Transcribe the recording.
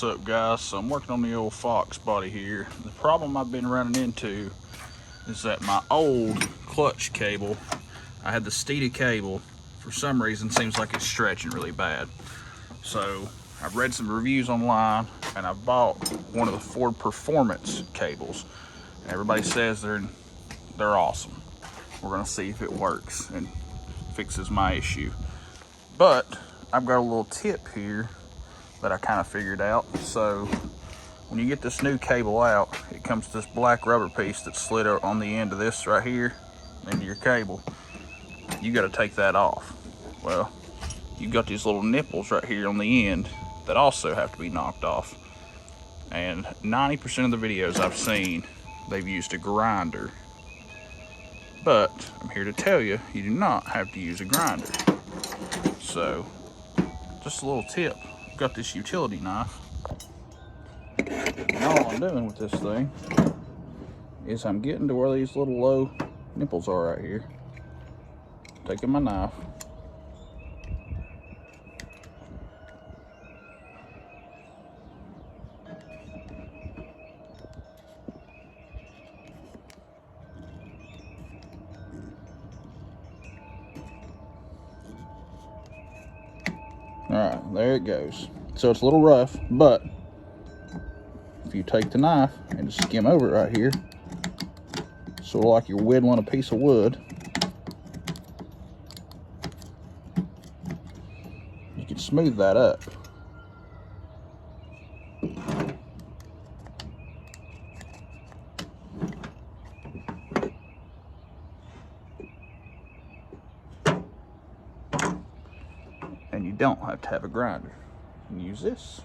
up, guys? So I'm working on the old Foxbody here. The problem I've been running into is that my old clutch cable, I had the steady cable, for some reason seems like it's stretching really bad. So I've read some reviews online and I bought one of the Ford Performance cables. And everybody says they're awesome. We're gonna see if it works and fixes my issue. But I've got a little tip here that I kind of figured out. So when you get this new cable out, it comes to this black rubber piece that's slid on the end of this right here into your cable. You got to take that off. Well, you got these little nipples right here on the end that also have to be knocked off. And 90% of the videos I've seen, they've used a grinder. But I'm here to tell you, you do not have to use a grinder. So just a little tip. I've got this utility knife. And all I'm doing with this thing is I'm getting to where these little low nipples are right here. Taking my knife. Alright, there it goes. So it's a little rough, but if you take the knife and just skim over it right here, sort of like you're whittling a piece of wood, you can smooth that up. And you don't have to have a grinder. You can use this.